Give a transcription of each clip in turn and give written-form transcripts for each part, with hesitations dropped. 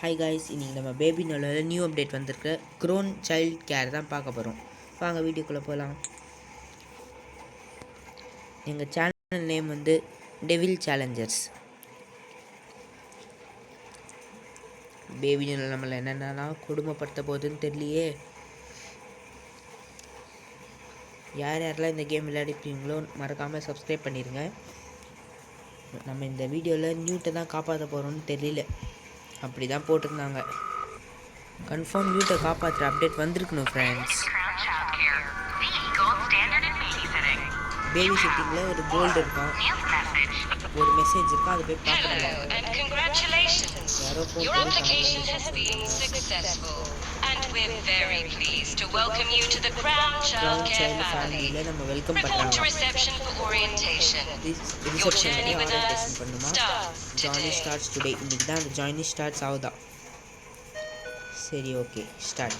Hi guys, இன்றைக்கி நம்ம baby நல்ல நியூ அப்டேட் வந்திருக்கு. க்ரோன் சைல்ட் கேர் தான் பார்க்க போகிறோம். வாங்க வீடியோக்குள்ளே போகலாம். எங்கள் சேனல் நேம் வந்து டெவில் சேலஞ்சர்ஸ். பேபி நல்ல நம்மளை என்னென்னலாம் கொடுமைப்படுத்த போகுதுன்னு தெரியலையே. யார் யாரெல்லாம் இந்த கேம் விளையாடிப்பீங்களோ மறக்காமல் சப்ஸ்கிரைப் பண்ணிடுங்க. நம்ம இந்த வீடியோவில் நியூட்டை தான் காப்பாற்ற போகிறோம்னு தெரியல, அப்படி தான் போட்டிருந்தாங்க. கன்ஃபார்ம் நியூட்டை காப்பாற்றுற அப்டேட் வந்திருக்கணும் ஃப்ரெண்ட்ஸ். பேபி செட்டிங்கில் ஒரு கோல்டு இருக்கும், ஒரு மெசேஜ் இருக்கும், அது போய் பார்க்கணும். யாரோ ஃபேமிலியில் நம்ம வெல்கம் பண்ணுறாங்க. ரிசப்ஷன் ஓரியன்டேஷன் பண்ணுமா? Joining starts today. இன்றைக்கி தான் அந்த ஜாயினிங் ஸ்டார்ட்ஸ் ஆகுதா? சரி, okay, start.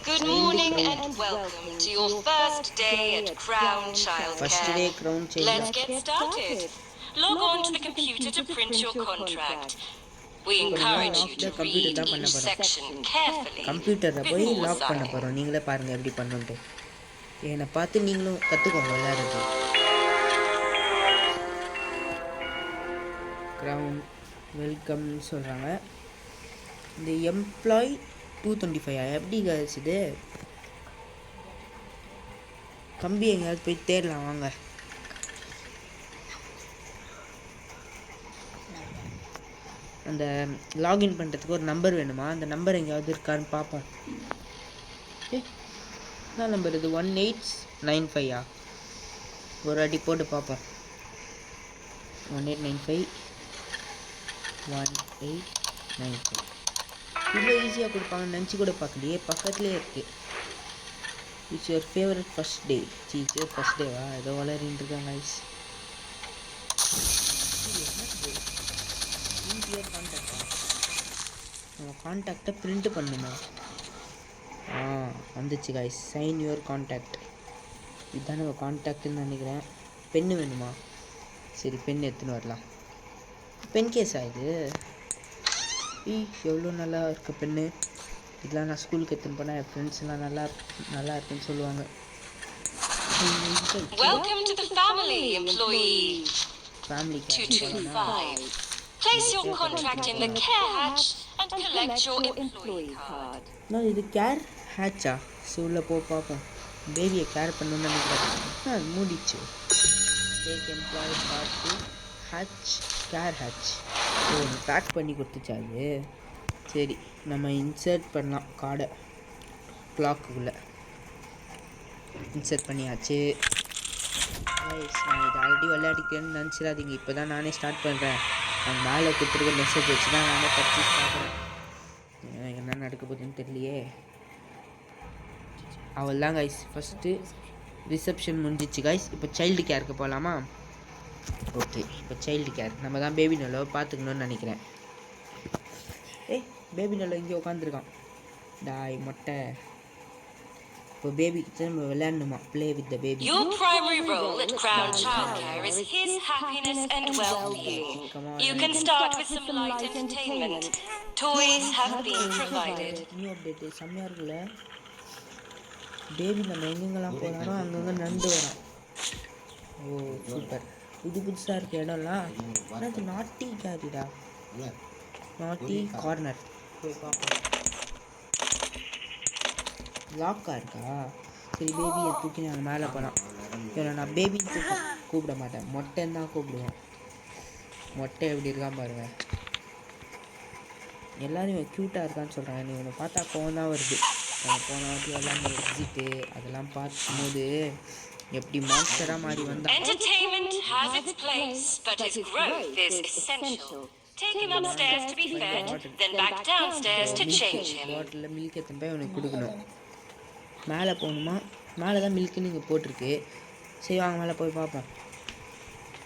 Good morning and welcome to your first day at Crown Childcare. First day Crown Childcare. Let's get started. Log on to the computer to print your contract. We encourage you to read each section carefully. கம்ப்யூட்டரை போய் lock பண்ண போகிறோம். நீங்களே பாருங்கள் எப்படி பண்ணணுன்ட்டு. என்னை பார்த்து நீங்களும் கற்றுக்கோங்க விளையாடுறது. க்ரௌன் வெல்கம்னு சொல்கிறாங்க. இந்த எம்ப்ளாய் 225 எப்படி கேர்ள்ஸ் இது? கம்பி எங்கேயாவது போய் தேடலாம் வாங்க. அந்த லாகின் பண்ணுறதுக்கு ஒரு நம்பர் வேணுமா? அந்த நம்பர் எங்கேயாவது இருக்கான்னு பார்ப்போம். என்ன நம்பர் இது? 1895 ஒரு வாட்டி போட்டு பார்ப்போம். 1895 1895. இவ்வளோ ஈஸியாக கொடுப்பாங்கன்னு நினச்சி கூட பார்க்கலையே, பக்கத்துலேயே இருக்குது. It's your favourite first day. It's your first டேவா? ஏதோ வளரின்னு இருக்காங்க ஐஸ். நம்ம கான்டாக்டை பிரிண்ட் பண்ணுமா? வந்துச்சு கைஸ். Sign your contact. இதுதான் நம்ம கான்டாக்டுன்னு நினைக்கிறேன். பென்னு வேணுமா? சரி, பென் எடுத்துன்னு வரலாம். பென் கேஸா இது? எவ்வளோ நல்லா இருக்குது பென்னு. இதெல்லாம் நான் ஸ்கூலுக்கு எடுத்துன்னு போனால் என் ஃப்ரெண்ட்ஸ் எல்லாம் நல்லா இருக்குன்னு சொல்லுவாங்க. Welcome to the family, employee. Family 225. Place your contract in the care hatch and collect your employee card. நான் இது கேர் ஹேட்சா? சரி, உள்ளே போ பார்ப்போம். பேபியை கேர் பண்ணணும்னு நினைக்கிறேன். மூடிச்சு. Take employee card to hatch, care hatch. Pack பண்ணி கொடுத்துச்சா அது? சரி, நம்ம இன்சர்ட் பண்ணலாம் கார்டை. கிளாக்குள்ளே இன்சர்ட் பண்ணியாச்சு. நான் இது ஆல்ரெடி விளையாடிக்கிறேன்னு நினச்சிடாதீங்க. இப்போ தான் நானே ஸ்டார்ட் பண்ணுறேன். நான் மேலே கொடுத்துருக்க மெசேஜ் வச்சு தான் நானே பர்ச்சேஸ் பார்க்குறேன். என்ன நடக்க போகுதுன்னு தெரியலையே. அவள் தான் கைஸ். ஃபஸ்ட்டு ரிசப்ஷன் முடிஞ்சிச்சு கைஸ். இப்போ சைல்டு கேருக்கு போகலாமா? ஓகே, இப்போ சைல்டு கேர். நம்ம தான் பேபி நல்லோ பார்த்துக்கணுன்னு நினைக்கிறேன். பேபி நல்லோ இங்கே உட்காந்துருக்கான். டாய் மொட்டை. இப்போ பேபிக்கு நம்ம விளையாடணுமா? Play with the baby. Your primary role at Crown Childcare is his happiness and well-being. You can start with some light entertainment. Toys have been provided. New update செம்மையாக இருக்குல்ல. பேபி நம்ம எங்கெங்கெல்லாம் போகிறாரோ அங்கங்கே நடந்து வரோம். ஓ சூப்பர். புதுசாக இருக்க இடம்லாம். எனக்கு நாட்டி கேரிடா, நாட்டி கார்னர். போய் பார்ப்போம். லாக்காக இருக்கா? சரி, பேபியை தூக்கி நாங்கள் மேலே போகலாம். ஏன்னா நான் பேபி தூக்கி கூப்பிட மாட்டேன், மொட்டைன்னு தான் கூப்பிடுவேன். மொட்டை எப்படி இருக்கான்னு பாருங்க. எல்லோரும் க்யூட்டாக இருக்கான்னு சொல்கிறாங்க. நீ உன்னை பார்த்தா கோவம் தான் வருது. நம்ம போன வாட்டி எல்லாம் எக்ஸிட்டு அதெல்லாம் பார்க்கும்போது எப்படி மான்ஸ்டராக மாறி வந்தா. Entertainment has its place, but his growth is essential. Take him upstairs to be fed, then back downstairs to change him. பாட்டிலில் மில்க் எடுத்துன்னு போய் அவனுக்கு கொடுக்கணும். மேலே போகணுமா? மேலே தான் மில்க்குன்னு இங்கே போட்டிருக்கு. சரி வாங்க மேலே போய் பார்ப்போம்.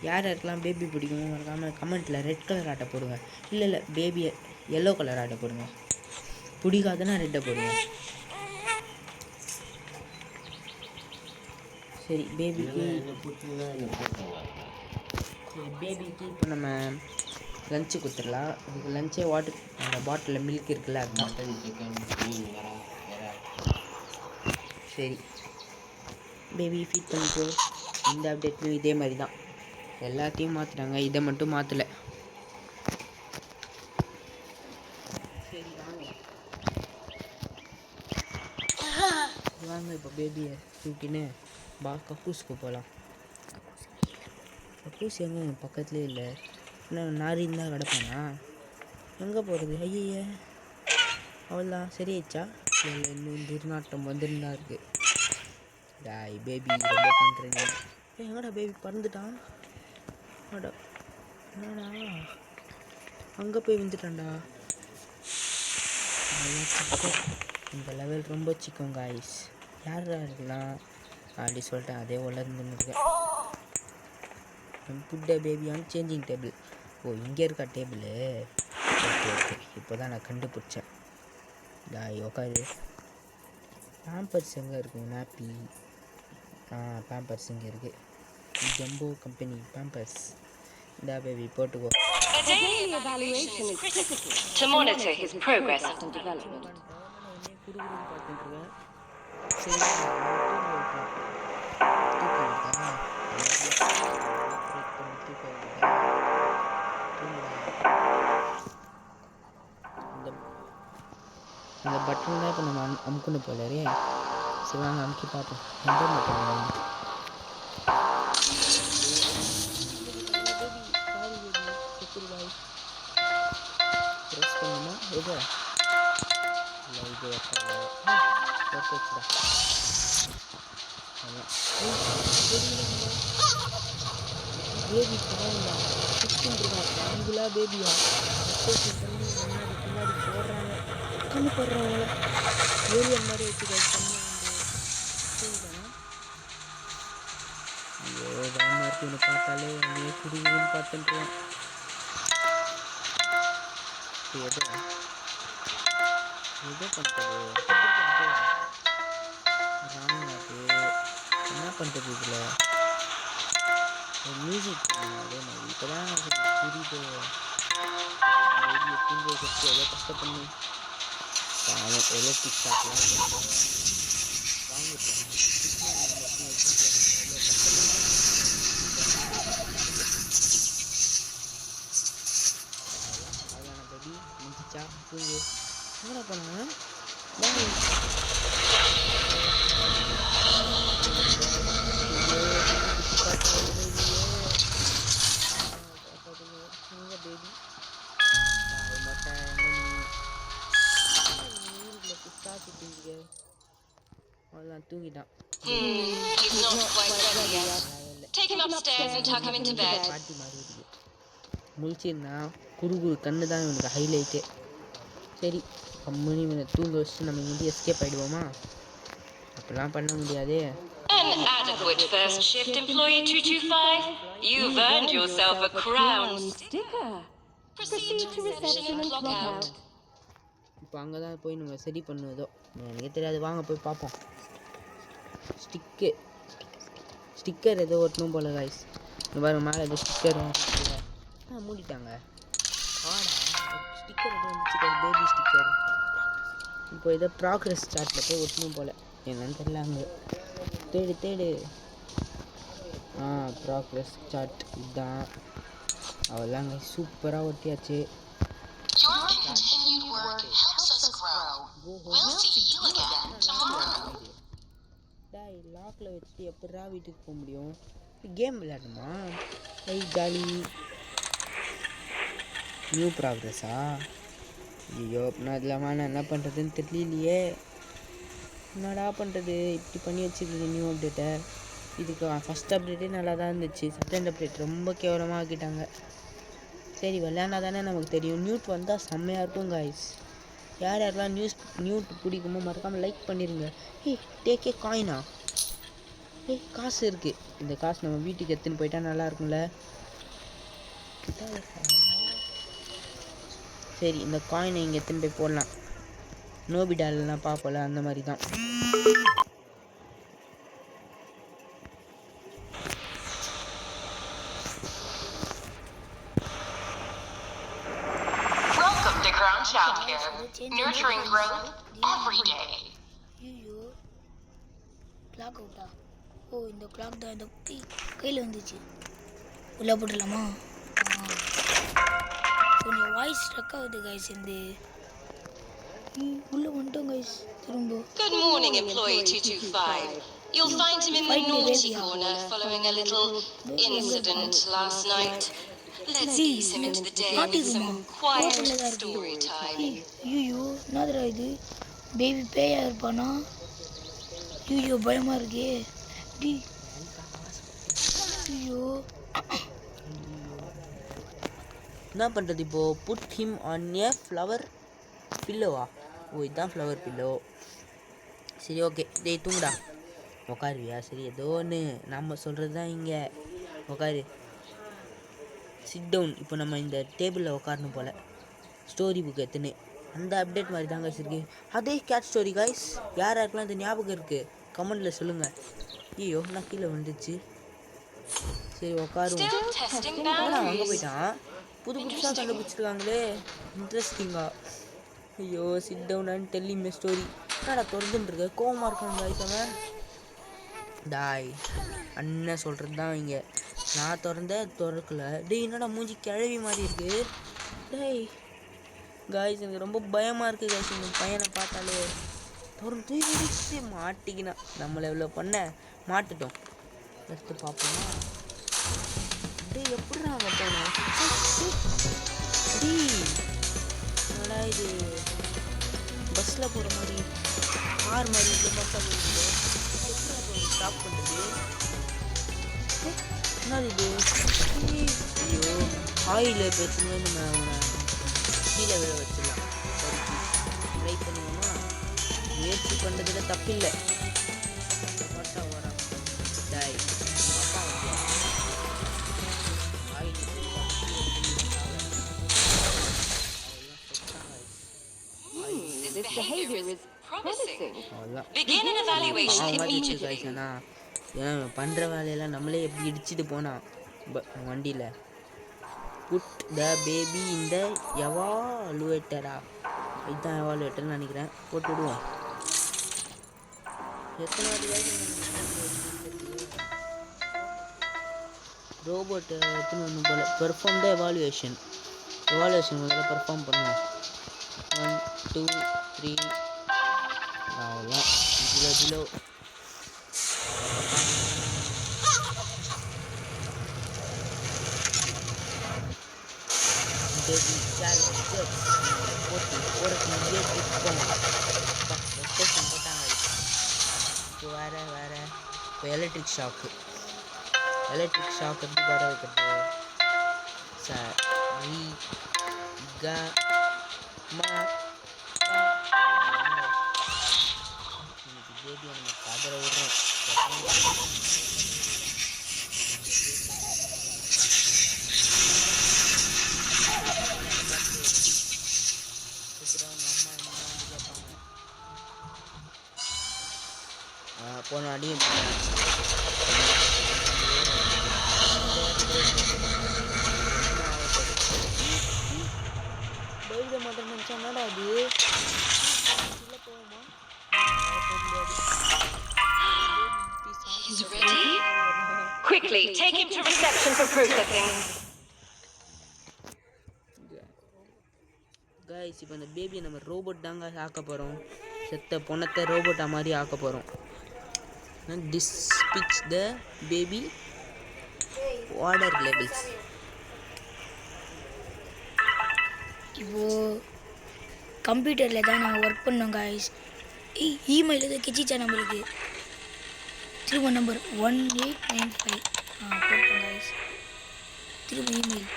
யார் யாருக்கெல்லாம் பேபி பிடிக்குமோ மறக்காமல் கமெண்ட்டில் ரெட் கலர் ஆட்டை போடுங்க. இல்லை பேபியை எல்லோ கலர் ஆட்டை போடுங்க. பிடிக்காதுன்னா ரெட்டை போடுங்க. சரி, பேபிக்கு பேபிக்கு இப்போ நம்ம லஞ்சு கொடுத்துடலாம். இதுக்கு லஞ்சே வாட்டர் அந்த பாட்டிலில் மில்க் இருக்குல்ல அதுதான். மட்டன் சிக்கன் மீன் வேறு. சரி பேபி ஃபீட் பண்ணிக்கோ. இந்த அப்டேட்லையும் இதே மாதிரி தான், எல்லாத்தையும் மாற்றுறாங்க, இதை மட்டும் மாற்றலை. சரி வாங்க இப்போ பேபியை தூக்கின்னு கக்கூஸுக்கு போகலாம். கக்கூஸ் எங்கே பக்கத்துலேயே இல்லை, நான் நாரின்னு தான் கிடப்பானா, எங்கே போகிறது? ஐய அவ்வளோதான் சரியாயிடுச்சா? இல்லை இன்னும் துர்நாட்டம் வந்துருந்தா இருக்குது. டாய் பேபி ரொம்ப பண்ணுறீங்க. எங்கடா பேபி பறந்துட்டான்? அடா என்னடா அங்கே போய் விழுந்துட்டான்டா. சிக்கம், இந்த லெவல் ரொம்ப சிக்கம் காய்ஸ். யாரா இருக்கலாம் அப்படி சொல்லிட்டேன், அதே வளர்ந்துன்னு இருக்கேன். Put baby on changing table. ஓ இங்கே இருக்கா டேபிள்? ஓகே ஓகே, இப்போ தான் நான் கண்டுபிடிச்சேன். டாய் உட்காரு. பேம்பர்ஸ் எங்கே இருக்குது? நாப்பி. பேம்பர்ஸ் இங்கே இருக்குது. Jumbo company Pampers. இந்த பேபி போட்டுக்கோ. A daily evaluation is critical to monitor his progress and development. இந்த பட்டன் தான் இப்போ நம்ம அமுக்கணும் போலரே. சரி வாங்க அமுக்கி பார்ப்போம். எந்த பட்டன்? ப்ரெஸ் பண்ணுமா? எது இல்லை இது வச்சுடா. பேபி பாருங்களா, பாருங்களா பேபியா பண்ணி முன்னாடி பின்னாடி போடுறாங்க, கம்மி போடுறாங்க. ஏலியன் மாதிரி வச்சுக்க பண்ணி வந்து ஐயோ பயமாக இருக்கு. இவனை பார்த்தாலே நீ குடிக்குன்னு பார்த்துட்டுருவேன். எதோ பண்ணுறது ராங்காது. என்ன பண்ணுறது இதில்? மியூசிக் அதே மாதிரி இப்போ தான் புரியுது. வெளியே தூங்க வச்சு எவ்வளோ கஷ்டப்பண்ணி பாவம் எலக்ட்ரிக் ஷாக்லாம் வாங்கிட்டேன். அவ்வளோதான பேபி முடிச்சிச்சா? தூங்கு. என்ன பண்ணாங்க? பேபி அவ்வளோதான் தூங்கிட்டான். He's not quite ready yet. Take him upstairs and tuck him into bed. பாட்டி மாதிரி இருக்குது. முழிச்சிருந்தா குறுகுறு கண்ணு தான் இவனுக்கு ஹைலைட்டே. சரி கம்முனி இவனை தூங்க வச்சுட்டு நம்ம இங்கே எஸ்கேப் ஆகிடுவோமா? அப்படிலாம் பண்ண முடியாதே. An adequate first shift employee 225. You've earned yourself a crown sticker. Proceed to reception and clock out. இப்போ அங்கே தான் போய் நம்ம சரி பண்ணுவதோ எனக்கே தெரியாது. வாங்க போய் பார்ப்போம். ஸ்டிக்கர் ஏதோ ஒட்டணும் போல காய்ஸ். இங்கே பாருங்க மேலே ஏதோ ஸ்டிக்கர் மூடிட்டாங்க. ஸ்டிக்கர் ஏதோ வந்துச்சு, பேபி ஸ்டிக்கர். இப்போ ஏதோ ப்ராக்ரஸ் சார்ட்டில் போய் ஒட்டணும் போல், என்னன்னு தெரியல. அங்கே தேடு ப்ராக்ரஸ் சார்ட் இதுதான். அவெல்லாங்க சூப்பராக ஒட்டியாச்சு. டாய் லாக்கில் வச்சுட்டு எப்படா வீட்டுக்கு போக முடியும்? கேம் விளையாடணுமா? ஜாலி. நியூ ப்ராக்ரஸா? ஐயோ அப்படின்னா இல்லாமல் நான் என்ன பண்ணுறதுன்னு தெரியலையே. என்னடா பண்ணுறது? இப்படி பண்ணி வச்சுருக்கீங்க நியூ அப்டேட்டை. இதுக்கு ஃபஸ்ட் அப்டேட்டே நல்லா தான் இருந்துச்சு, செகண்ட் அப்டேட் ரொம்ப கேவலமாக ஆக்கிட்டாங்க. சரி விளையாண்டா தானே நமக்கு தெரியும். நியூட் வந்தால் செம்மையாக இருக்கும் காய்ஸ். யாரெல்லாம் நியூட் பிடிக்குமோ மறக்காமல் லைக் பண்ணிடுங்க. டேக்கே காயினா? காசு இருக்குது. இந்த காசு நம்ம வீட்டுக்கு எடுத்துன்னு போயிட்டா நல்லா இருக்கும்ல. சரி இந்த காயினை இங்கே எடுத்துன்னு போய் போடலாம். நோபிடாலெலாம் பார்ப்போல அந்த மாதிரி தான். childcare, nurturing growth every day. ஐயோ கிளாக் அவுட்டா? ஓ இந்த கிளாக் தான் இந்த கையில் வந்துச்சு. உள்ளே போட்டுடலாமா? கொஞ்சம் வாய்ஸ் ஸ்ட்ரக் ஆகுது கைஸ். இந்த உள்ளே வந்துட்டோம் கைஸ். திரும்ப Good morning, employee 225. You'll find him in the naughty corner following a little incident last night. Let's ease him into the day with some quiet story time. ஐயோ என்னதுடா இது? Baby பேயா இருப்பானா? ஐயோ பயமாக இருக்கே. ஐயோ என்ன பண்ணுறது இப்போது? Put him on a flower பில்லோவா? ஓ இதுதான் ஃப்ளவர் பில்லோ. சரி ஓகே, டேய் தூங்குடா. உக்காருவியா? சரி ஏதோ ஒன்று நம்ம சொல்கிறது தான். இங்கே உக்காரு, சிட் டவுன். இப்போ நம்ம இந்த டேபிளில் உட்காரணும் போல். ஸ்டோரி புக் எத்துன்னு அந்த அப்டேட் மாதிரி தான் கைஸ் இருக்குது. அதே கேட் ஸ்டோரி கைஸ். யார் யாருக்கெல்லாம் இந்த ஞாபகம் இருக்குது கமெண்டில் சொல்லுங்கள். ஐயோ நான் கீழே வந்துடுச்சு. சரி உட்காருவோம். Still testing அங்கே boundaries. போயிட்டான். புதுசாக கண்டுபிடிச்சிருக்காங்களே, இன்ட்ரெஸ்டிங்காக. ஐயோ sit down and tell me story. என்னடா திறந்துட்டுருக்க? கோவமாக இருக்காங்க கைஸ் அவன். டாய் அண்ணன் சொல்கிறது தான் இங்கே. நான் திறக்கல. டேய் என்னடா மூஞ்சி கிழவி மாதிரி இருக்குது. டேய் காய்ஸ் எனக்கு ரொம்ப பயமாக இருக்குது காய்ஸ். இந்த பையனை பார்த்தாலே திறந்து மாட்டிக்கினா. நம்மளை எவ்வளோ பண்ண மாட்டுட்டோம். எடுத்து பார்ப்போமா? டேய் எப்படி அங்கே போனோம்? டேய் என்னடா இது? பஸ்ஸில் போகிற மாதிரி கார் மாதிரி இல்லை. பஸ்ஸாக போயிடுது. எப்படி ஸ்டாப் பண்ணுறது? என்னது இது? ஐயோ ஆயில் பிரச்சனை. நம்ம கீழே விழ வச்சிடலாம். ட்ரை பண்ணுவோமா? முயற்சி பண்ணுறதுல தப்பில்லை. பார்த்தா வரான். டாய் அப்பா oil This behavior is promising. அவ்வளோதான். Begin an evaluation immediately. காய்ச்சனா ஏன்னா பண்ணுற வேலையெல்லாம் நம்மளே எப்படி இடிச்சிட்டு போனான் வண்டியில். புட் த பேபி இந்த எவாலுவேட்டரா? இதுதான் எவாலுவேட்டர்னு நினைக்கிறேன். போட்டு விடுவோம். எத்தனை வாட்டி ரோபோட் எத்தனை ஒன்று போல். பெர்ஃபார்ம் த எவாலுவேஷன் முதல்ல பெர்ஃபார்ம் பண்ணுவோம். 1 2 3 அவ்வளோதான். கிலோ baby challenge போட்டாங்க. இப்போ வேறு இப்போ எலக்ட்ரிக் ஷாக்கு எப்படி வர வைக்கிறது? சரி க மா இன்னைக்கு பேபியை நம்ம கதற விடுறோம். போன அடியும் பயப்பட மாட்டேன்னு நினச்சா என்னடா அது? He's ready. Quickly, take him to reception for processing. Guys இப்போ இந்த பேபியை நம்ம ரோபோட் தாங்க ஆக்க போகிறோம். செத்த பொணத்தை ரோபோட்டா மாதிரி ஆக்க போகிறோம். டிஸ்பிச் த பேபி வாட்டர் லெவல்ஸ். இப்போது கம்ப்யூட்டரில் தான் நாங்கள் ஒர்க் பண்ணோம் கைஸ். இமெயில் எதுவும் கிச்சிச்சா நம்மளுக்கு? திரும்ப நம்பர் 1895 போட்டோம் கைஸ். திரும்ப இமெயில்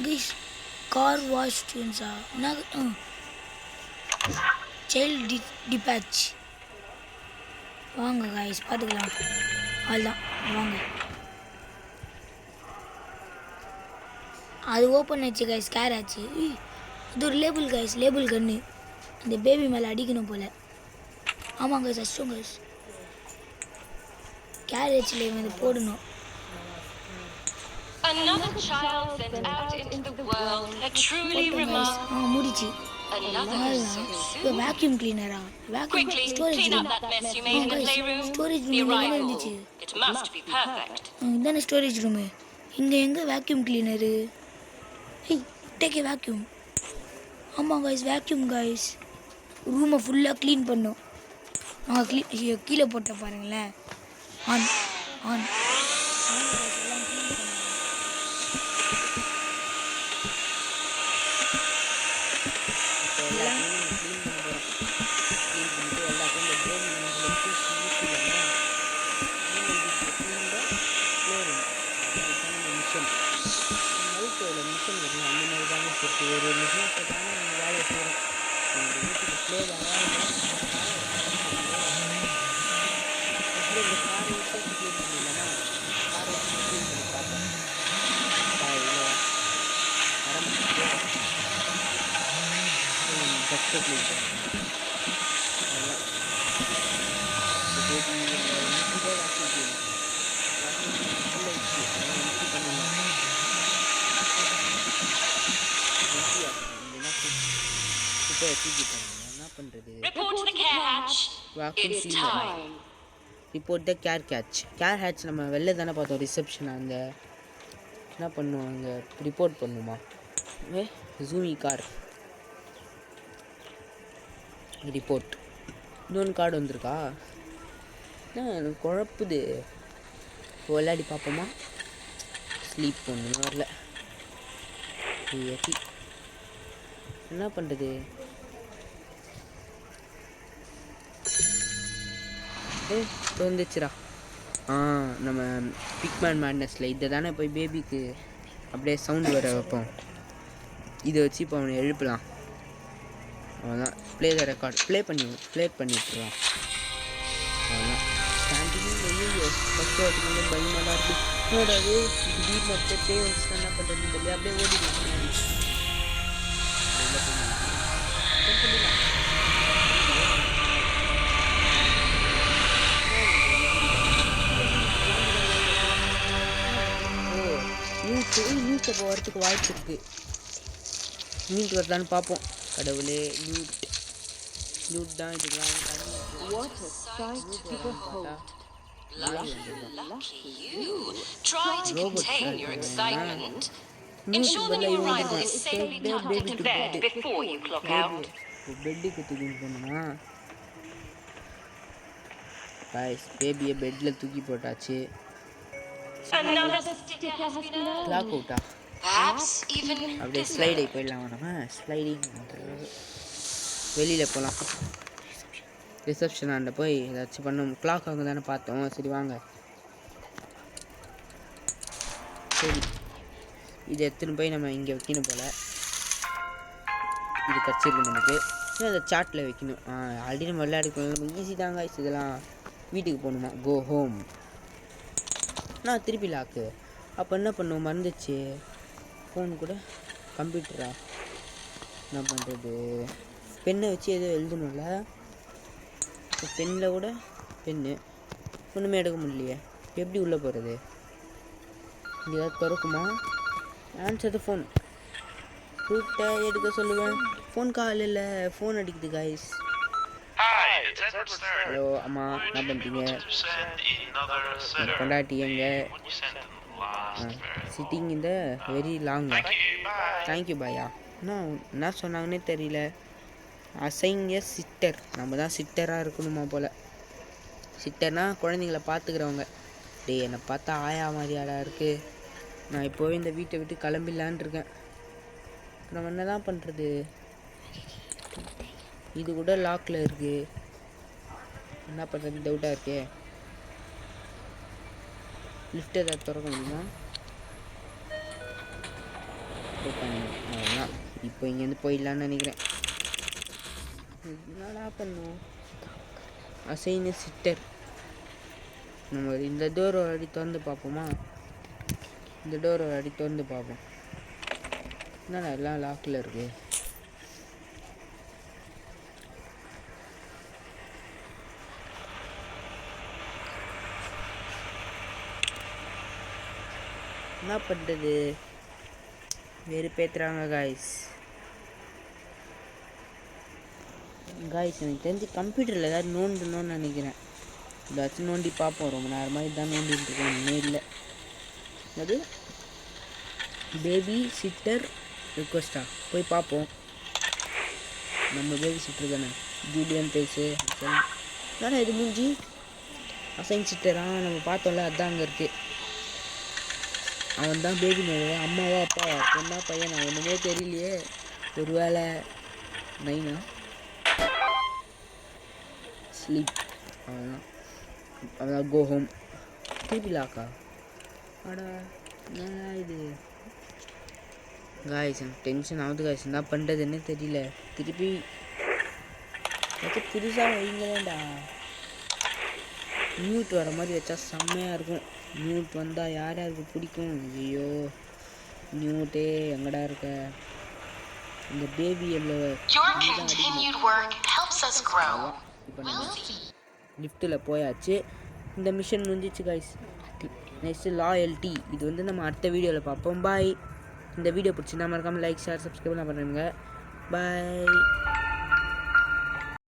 கைஸ். கார் வாஷ் டியூன்ஸா? என்ன சைல்டு டிபேட்ச். வாங்க கைஸ் பார்த்துக்கலாம். அதுதான் வாங்க. அது ஓப்பன் ஆச்சு கைஸ். கேர் ஆச்சு. இது ஒரு லேபிள் கைஸ். லேபிள் கன்று இந்த பேபி மேலே அடிக்கணும் போல். ஆமாம் கைஸ் அஷ்டம் கைஸ். கேரேஜில் வந்து போடணும். Another child sent out into the world, a truly remarkable. முடிச்சு Another so இப்போ soon. வேக்யூம் கிளீனரா vacuum Quickly, storage clean up that mess you made in the playroom. Storage The room arrival. இருந்துச்சு It must be perfect. இதானே storage room இங்கே எங்கே vacuum cleaner hey take a vacuum ஆமாம் guys vacuum guys ரூமை ஃபுல்லாக clean பண்ணோம் நாங்கள் கீழே போட்ட பாருங்களேன் ஆன் ஆன் ஒரு மிஷினை போட்டாலும் நம்ம வேலையை செய்கிறோம் எங்கள் வீட்டுக்கு ப்ளே இந்த காரை வச்சு க்ளீன் பண்ணிடலாமா காரை வச்சு க்ளீன் பண்ணி பார்ப்போம் டஸ்ட்டை க்ளீன் பண்ணுவோம் என்ன பண்ணுறது Report to the care hatch. It's time. Report the care hatch நம்ம வெளில தானே பார்த்தோம் ரிசப்ஷன் அந்த என்ன பண்ணுவோம் அங்கே ரிப்போர்ட் பண்ணுமா ஜூமி கார் ரிப்போர்ட் இன்னொன்று கார்டு வந்திருக்கா எனக்கு குழப்புது விளையாடி பார்ப்போமா ஸ்லீப் ஒன்று வரல என்ன பண்ணுறது வந்துச்சுரா நம்ம பிக்மேன் மேட்னஸில் இதை தானே போய் பேபிக்கு அப்படியே சவுண்டு வர வைப்போம் இதை வச்சு இப்போ அவனை எழுப்பலாம் அவ்வளோதான் ப்ளே த ரெக்கார்ட் ப்ளே பண்ணிட்டுருலாம் அவ்வளோதான் ஸ்டாண்டிங் ஃபஸ்ட்டு வாட்டிக்கு பயமாக தான் இருக்குது என்னோடாது திடீர்னு அப்படியே ப்ளே வந்துச்சுன்னா என்ன பண்ணுறதுன்னு சொல்லி அப்படியே ஓடிடுச்சு நியூஸ் அப்போ வரத்துக்கு வாய்ப்பு இருக்குது நியூட் வருதான்னு பார்ப்போம் கடவுளே நியூட் தான் இதுக்கெல்லாம் Try to contain your excitement. Ensure that your arrival is safely tucked into bed before you clock out. பெட்டுக்கு தூக்கிட்டு போனோம்னா பேபியை பெட்டில் தூக்கி போட்டாச்சு Another sticker has been earned. Clock அவுட்டா Perhaps even அப்படியே ஸ்லைடை போயிடலாம் நம்ம ஸ்லைடிங் வெளியில் போகலாம் ரிசப்ஷன் ஆண்ட போய் ஏதாச்சும் பண்ணோம் கிளாக் அவங்க தானே பார்த்தோம் சரி வாங்க சரி இதை எடுத்துன்னு போய் நம்ம இங்கே வைக்கணும் போல் இது கிடச்சிருக்கு நமக்கு இன்னும் அதை சாட்டில் வைக்கணும் ஆல்ரெடி நம்ம விளையாடிக்கணும் நம்ம ஈஸி தாங்க இதெல்லாம் வீட்டுக்கு போகணுமா கோ ஹோம் நான் திருப்பி லாக்கு அப்போ என்ன பண்ணுவோம் மறந்துச்சு ஃபோன் கூட கம்ப்யூட்டரா என்ன பண்ணுறது பெண்ணை வச்சு எதோ எழுதணும்ல இப்போ பெண்ணில் கூட பெண்ணு ஒன்றுமே எடுக்க முடியலையே எப்படி உள்ளே போகிறது இங்கே ஏதாவது திறக்குமா ஆன்சர் த ஃபோன் ரூட்டை எடுக்க சொல்லுவேன் ஃபோன் கால் இல்லை ஃபோன் அடிக்குது கைஸ் ஹலோ அம்மா என்ன பண்ணுறீங்க கொண்டாட்டி எங்க சிட்டிங் இந்த வெரி லாங் தேங்க்யூ பாயா என்ன சொன்னாங்கன்னே தெரியல அசைங்க சிட்டர் நம்ம தான் சிட்டராக இருக்கணுமா போல் சிட்டர்னால் குழந்தைங்கள பார்த்துக்கிறவங்க டே என்னை பார்த்தா ஆயா மாதிரியாடா இருக்குது நான் இப்போவே இந்த வீட்டை விட்டு கிளம்பிடலான் இருக்கேன் நம்ம என்ன தான் பண்ணுறது இது கூட லாக்கில் இருக்குது என்ன பண்ணுறது டவுட்டாக இருக்கே லிஃப்ட் ஏதாவது திறக்க முடியுமா அவ்வளோதான் இப்போ இங்கேருந்து போயிடலான்னு நினைக்கிறேன் என்னடா பண்ணுவோம் அசைன்னு சிட்டர் நம்ம இந்த டோர் ஒரு அடி திறந்து பார்ப்போமா இந்த டோர் ஒரு அடி திறந்து பார்ப்போம் என்னடா எல்லாம் லாக்கில் இருக்குது என்ன பண்ணுறது, வெறுப்பேற்றுறாங்க காய்ஸ். எனக்கு தெரிஞ்சு கம்ப்யூட்டரில் ஏதாவது நோண்டணும்னு நினைக்கிறேன். ஏதாச்சும் நோண்டி பார்ப்போம். ரொம்ப நேரமாக இதுதான் நோண்டிட்டு இருக்கோம். இன்னும் இல்லை. அது பேபி சிட்டர் ரிக்வெஸ்டா, போய் பார்ப்போம். நம்ம பேபி சிட்டர் தானே, ஜூலியன் பேஸு தானே இது மூஞ்சி. அசைன் சிட்டரா நம்ம பார்த்தோம்ல, அதுதான் அங்கே இருக்குது. அவன் தான் பேபி நேரு. அம்மாவா அப்பாவா பொண்ணா பையனா ஒன்றுமே தெரியலையே. ஒரு வேளை நைனா ஸ்லீப். அதான் கோ ஹோம். திருப்பி லாக்கா? ஆடா என்ன இது காய்ஸ், எனக்கு டென்ஷன் ஆகுது காய்ஸ். என்ன பண்ணுறதுன்னு தெரியல. திருப்பி புதுசாக வைங்களேண்டா. மியூட் வர மாதிரி வச்சா செம்மையாக இருக்கும். மியூட் வந்தால் யார் யாருக்கு பிடிக்கும்? ஐயோ மியூட்டே எங்கடா இருக்க? இந்த பேபி எவ்வளோ இப்போ நம்ம லிஃப்ட்டில் போயாச்சு. இந்த மிஷன் முடிஞ்சிச்சு காய்ஸ். Next loyalty. இது வந்து நம்ம அடுத்த வீடியோவில் பார்ப்போம். பாய். இந்த வீடியோ பிடிச்சிருந்தா மறக்காமல் லைக், ஷேர், சப்ஸ்கிரைப்லாம் பண்ணுங்க. பாய்.